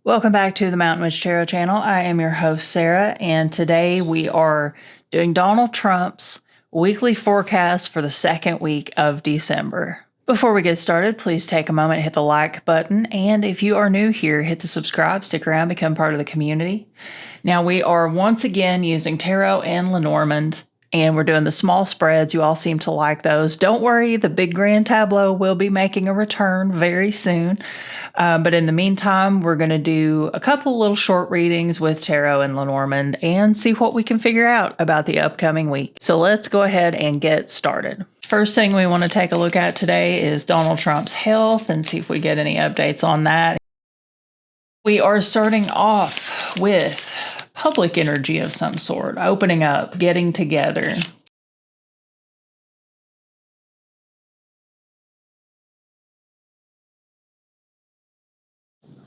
Welcome back to the Mountain Witch Tarot channel. I am your host, Sarah, and today we are doing Donald Trump's weekly forecast for the second week of December. Before we get started, please take a moment, hit the like button, and if you are new here, hit the subscribe, stick around, become part of the community. Now, we are once again using Tarot and Lenormand, and we're doing the small spreads. You all seem to like those. Don't worry, the big grand tableau will be making a return very soon. But in the meantime, we're going to do a couple little short readings with Tarot and Lenormand and see what we can figure out about the upcoming week. So let's go ahead and get started. First thing we want to take a look at today is Donald Trump's health and see if we get any updates on that. We are starting off with public energy of some sort, opening up, getting together.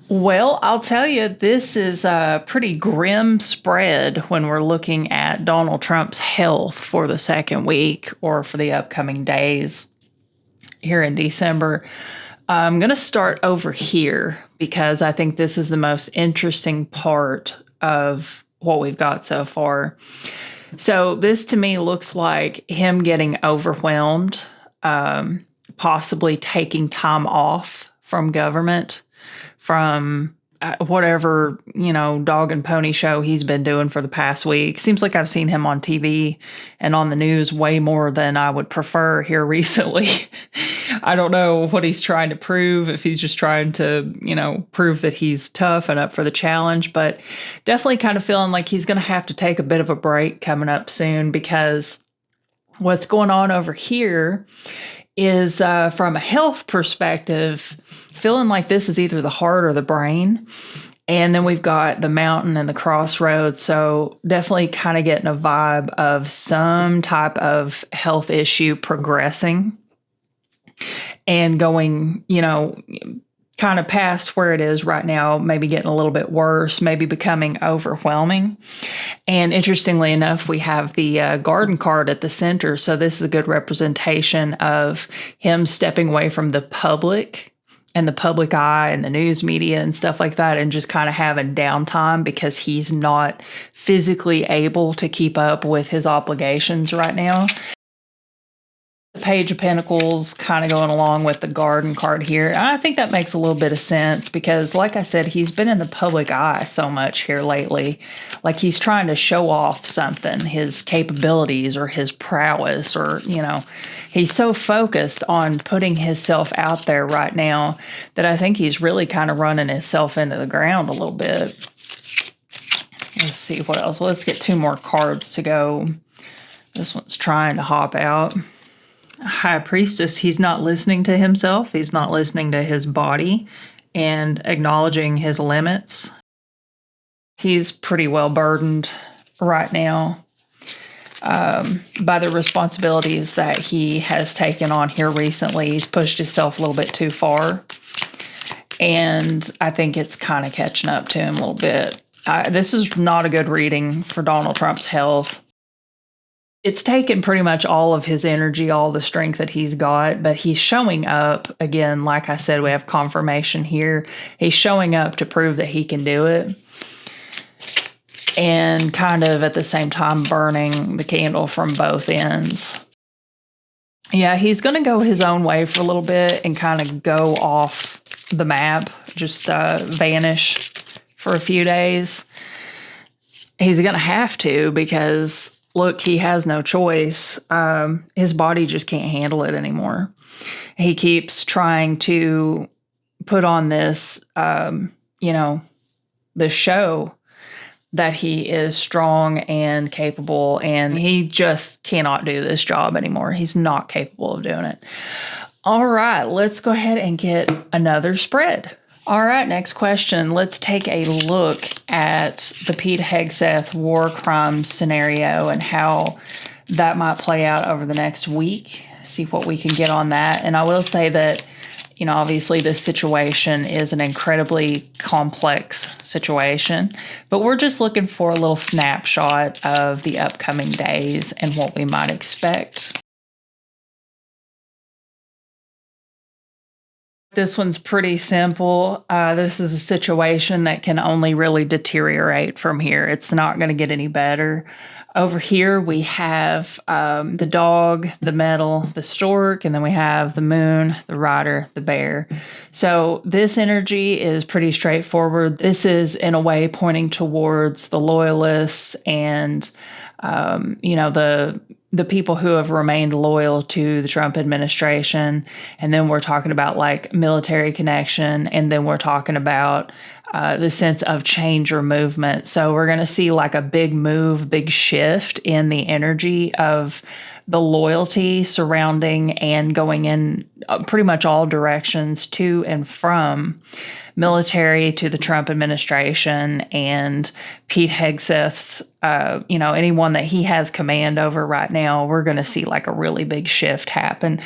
Well, I'll tell you, this is a pretty grim spread when we're looking at Donald Trump's health for the second week or for the upcoming days here in December. I'm going to start over here because I think this is the most interesting part of what we've got so far. So this to me looks like him getting overwhelmed, possibly taking time off from government, from whatever, dog and pony show he's been doing for the past week. Seems like I've seen him on TV and on the news way more than I would prefer here recently. I don't know what he's trying to prove, if he's just trying to, prove that he's tough and up for the challenge, but definitely kind of feeling like he's going to have to take a bit of a break coming up soon, because what's going on over here is from a health perspective, feeling like this is either the heart or the brain. And then we've got the mountain and the crossroads. So definitely kind of getting a vibe of some type of health issue progressing and going, kind of past where it is right now, maybe getting a little bit worse, maybe becoming overwhelming. And interestingly enough, we have the garden card at the center. So this is a good representation of him stepping away from the public and the public eye and the news media and stuff like that, and just kind of having downtime because he's not physically able to keep up with his obligations right now. The Page of Pentacles kind of going along with the garden card here. I think that makes a little bit of sense because, like I said, he's been in the public eye so much here lately. Like he's trying to show off something, his capabilities or his prowess, or, he's so focused on putting himself out there right now that I think he's really kind of running himself into the ground a little bit. Let's see what else. Let's get two more cards to go. This one's trying to hop out. High Priestess, he's not listening to himself. He's not listening to his body and acknowledging his limits. He's pretty well burdened right now by the responsibilities that he has taken on here recently. He's pushed himself a little bit too far. And I think it's kind of catching up to him a little bit. This is not a good reading for Donald Trump's health. It's taken pretty much all of his energy, all the strength that he's got, but he's showing up. Again, like I said, we have confirmation here. He's showing up to prove that he can do it. And kind of at the same time burning the candle from both ends. Yeah, he's going to go his own way for a little bit and kind of go off the map, just vanish for a few days. He's going to have to because... look, he has no choice. His body just can't handle it anymore. He keeps trying to put on this, this show that he is strong and capable, and he just cannot do this job anymore. He's not capable of doing it. All right, let's go ahead and get another spread. All right, next question. Let's take a look at the Pete Hegseth war crimes scenario and how that might play out over the next week. See what we can get on that. And I will say that, obviously this situation is an incredibly complex situation, but we're just looking for a little snapshot of the upcoming days and what we might expect. This one's pretty simple. This is a situation that can only really deteriorate from here. It's not going to get any better. Over here, we have the dog, the metal, the stork, and then we have the moon, the rider, the bear. So this energy is pretty straightforward. This is, in a way, pointing towards the loyalists and, the people who have remained loyal to the Trump administration. And then we're talking about like military connection. And then we're talking about the sense of change or movement. So we're going to see like a big move, big shift in the energy of the loyalty surrounding and going in pretty much all directions to and from military to the Trump administration and Pete Hegseth's, anyone that he has command over right now. We're going to see like a really big shift happen.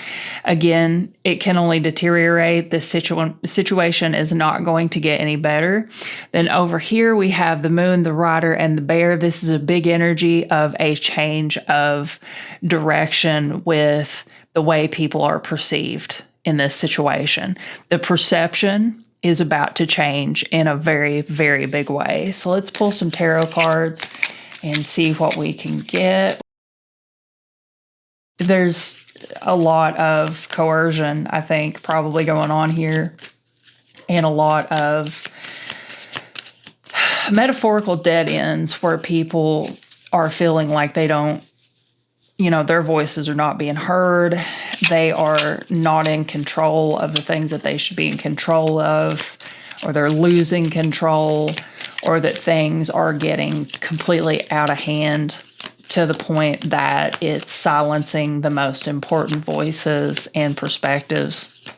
Again, it can only deteriorate. This situation is not going to get any better. Then over here, we have the moon, the rider, and the bear. This is a big energy of a change of direction with the way people are perceived in this situation. The perception is about to change in a very, very big way. So let's pull some tarot cards and see what we can get. There's a lot of coercion, I think, probably going on here, and a lot of metaphorical dead ends where people are feeling like they don't, their voices are not being heard. They are not in control of the things that they should be in control of, or they're losing control, or that things are getting completely out of hand to the point that it's silencing the most important voices and perspectives.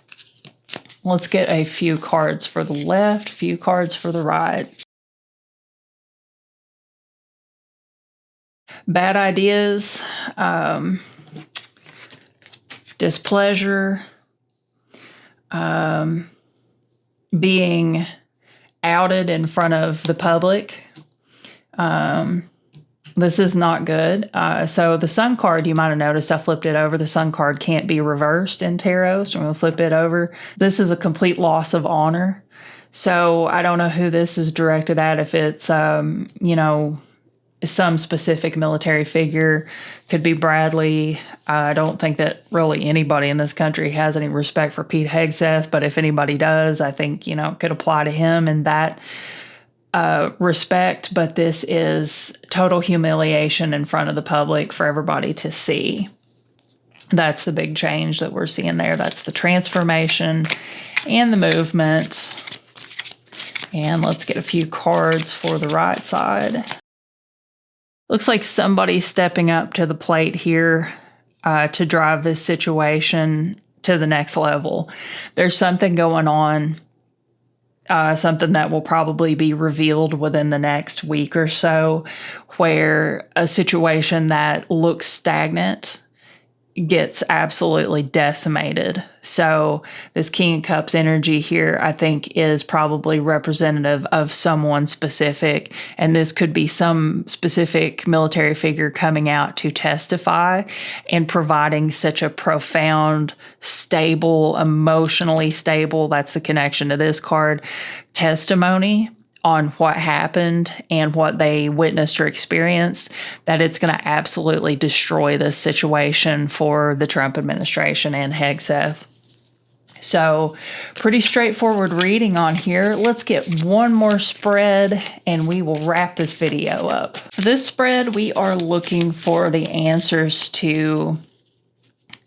Let's get a few cards for the left, a few cards for the right. Bad ideas, displeasure, being outed in front of the public. This is not good. So the Sun card, you might have noticed I flipped it over. The Sun card can't be reversed in tarot, so I'm going to flip it over. This is a complete loss of honor. So I don't know who this is directed at, if it's, some specific military figure. Could be Bradley. I don't think that really anybody in this country has any respect for Pete Hegseth, but if anybody does, I think, it could apply to him in that respect. But this is total humiliation in front of the public for everybody to see. That's the big change that we're seeing there. That's the transformation and the movement. And let's get a few cards for the right side. Looks like somebody's stepping up to the plate here to drive this situation to the next level. There's something going on, something that will probably be revealed within the next week or so, where a situation that looks stagnant gets absolutely decimated. So this King of Cups energy here, I think, is probably representative of someone specific. And this could be some specific military figure coming out to testify and providing such a profound, stable, emotionally stable, that's the connection to this card, testimony on what happened and what they witnessed or experienced, that it's going to absolutely destroy this situation for the Trump administration and Hegseth. So pretty straightforward reading on here. Let's get one more spread and we will wrap this video up. For this spread, we are looking for the answers to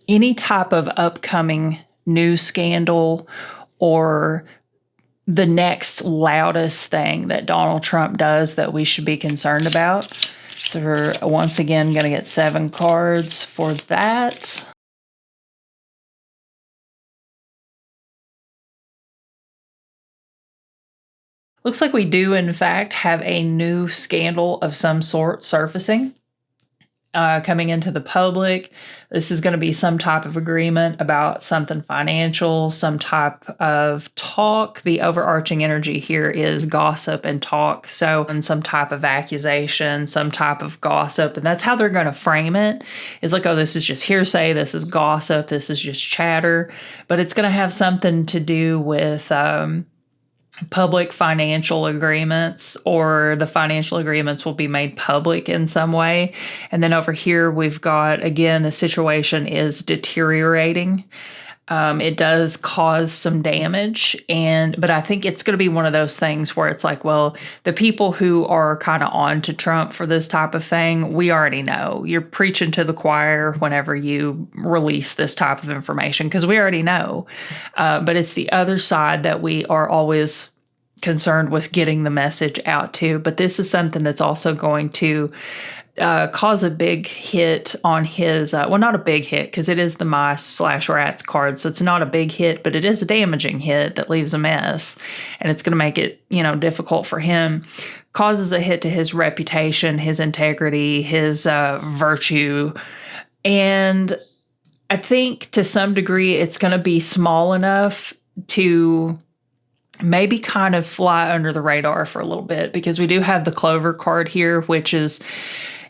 any type of upcoming news scandal or the next loudest thing that Donald Trump does that we should be concerned about. So we're once again going to get 7 cards for that. Looks like we do, in fact, have a new scandal of some sort surfacing. coming into the public. This is going to be some type of agreement about something financial, some type of talk. The overarching energy here is gossip and talk. So, and some type of accusation, some type of gossip. And that's how they're going to frame it. It's like, oh, this is just hearsay. This is gossip. This is just chatter. But it's going to have something to do with public financial agreements, or the financial agreements will be made public in some way. And then over here, we've got, again, the situation is deteriorating. It does cause some damage, but I think it's going to be one of those things where it's like, well, the people who are kind of on to Trump for this type of thing, we already know. You're preaching to the choir whenever you release this type of information, because we already know. But it's the other side that we are always concerned with getting the message out to. But this is something that's also going to cause a big hit on his, well, not a big hit, because it is the mice/rats card. So it's not a big hit, but it is a damaging hit that leaves a mess. And it's going to make it, difficult for him. Causes a hit to his reputation, his integrity, his virtue. And I think to some degree it's going to be small enough to maybe kind of fly under the radar for a little bit, because we do have the Clover card here, which is,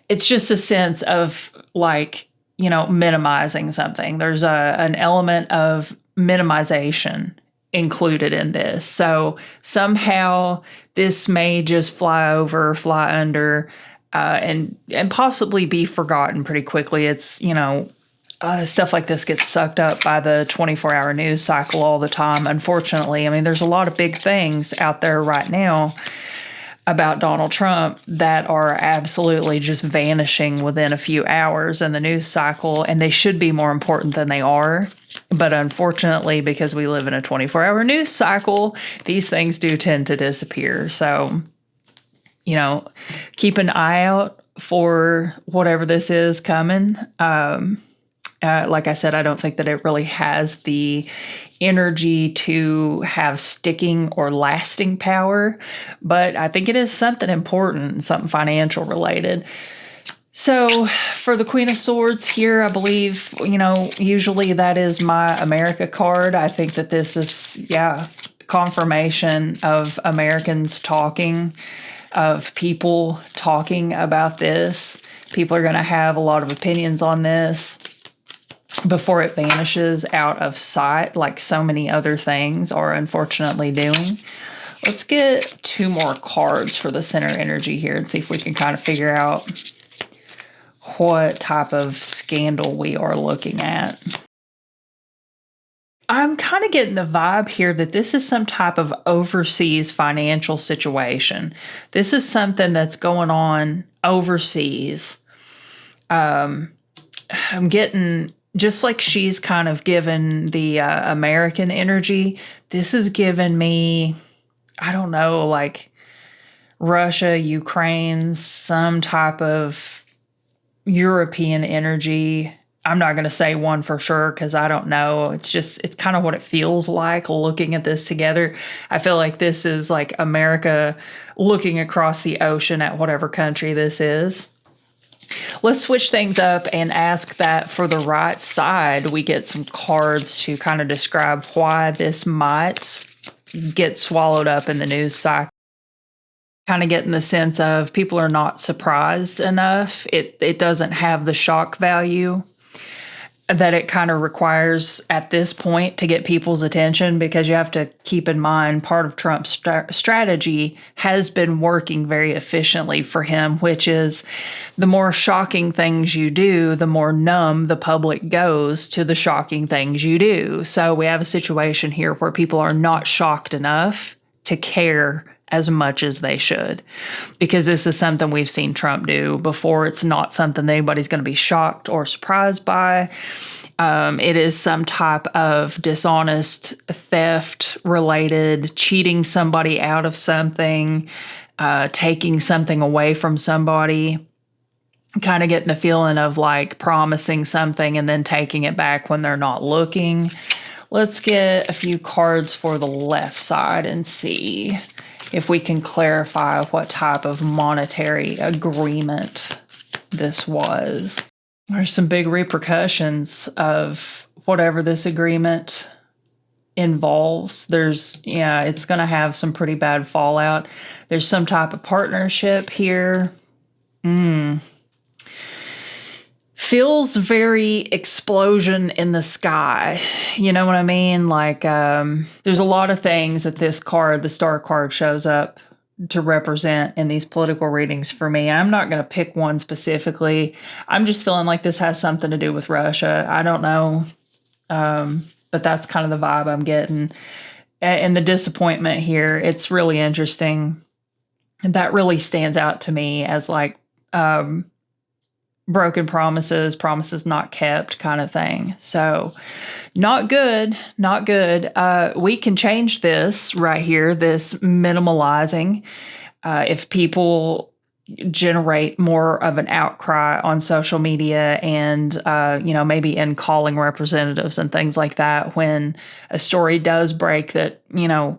it's just a sense of like, minimizing something. There's an element of minimization included in this. So somehow this may just fly over, fly under, and possibly be forgotten pretty quickly. It's, stuff like this gets sucked up by the 24-hour news cycle all the time, unfortunately. I mean, there's a lot of big things out there right now about Donald Trump that are absolutely just vanishing within a few hours in the news cycle, and they should be more important than they are. But unfortunately, because we live in a 24-hour news cycle, these things do tend to disappear. So, keep an eye out for whatever this is coming. Like I said, I don't think that it really has the energy to have sticking or lasting power, but I think it is something important, something financial related. So for the Queen of Swords here, I believe, usually that is my America card. I think that this is, confirmation of Americans talking, of people talking about this. People are going to have a lot of opinions on this before it vanishes out of sight, like so many other things are unfortunately doing. Let's get 2 more cards for the center energy here and see if we can kind of figure out what type of scandal we are looking at. I'm kind of getting the vibe here that this is some type of overseas financial situation. This is something that's going on overseas. I'm getting, just like she's kind of given the American energy, this is giving me, I don't know, like Russia, Ukraine, some type of European energy. I'm not going to say one for sure because I don't know. It's kind of what it feels like looking at this together. I feel like this is like America looking across the ocean at whatever country this is. Let's switch things up and ask that for the right side, we get some cards to kind of describe why this might get swallowed up in the news cycle. Kind of getting the sense of people are not surprised enough. It doesn't have the shock value that it kind of requires at this point to get people's attention, because you have to keep in mind part of Trump's strategy has been working very efficiently for him, which is the more shocking things you do, the more numb the public goes to the shocking things you do. So we have a situation here where people are not shocked enough to care as much as they should, because this is something we've seen Trump do before. It's not something that anybody's going to be shocked or surprised by. It is some type of dishonest theft related, cheating somebody out of something, taking something away from somebody, kind of getting the feeling of like promising something and then taking it back when they're not looking. Let's get a few cards for the left side and see if we can clarify what type of monetary agreement this was. There's some big repercussions of whatever this agreement involves. It's going to have some pretty bad fallout. There's some type of partnership here. Feels very explosion in the sky. You know what I mean? Like, there's a lot of things that this card, the star card, shows up to represent in these political readings for me. I'm not going to pick one specifically. I'm just feeling like this has something to do with Russia. I don't know. But that's kind of the vibe I'm getting. And the disappointment here, it's really interesting. And that really stands out to me as like broken promises, promises not kept kind of thing. So not good, not good. We can change this right here, this minimalizing. If people generate more of an outcry on social media and, maybe in calling representatives and things like that, when a story does break that,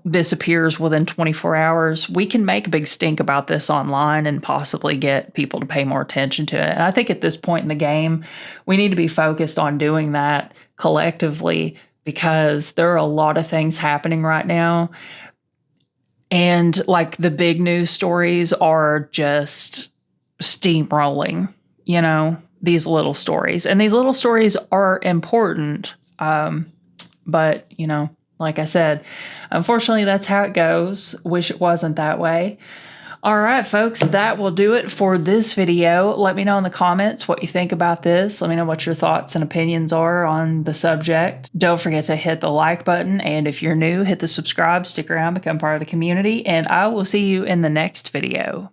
disappears within 24 hours, we can make a big stink about this online and possibly get people to pay more attention to it. And I think at this point in the game, we need to be focused on doing that collectively, because there are a lot of things happening right now. And like the big news stories are just steamrolling, these little stories. And these little stories are important. But, like I said, unfortunately, that's how it goes. Wish it wasn't that way. All right, folks, that will do it for this video. Let me know in the comments what you think about this. Let me know what your thoughts and opinions are on the subject. Don't forget to hit the like button. And if you're new, hit the subscribe, stick around, become part of the community. And I will see you in the next video.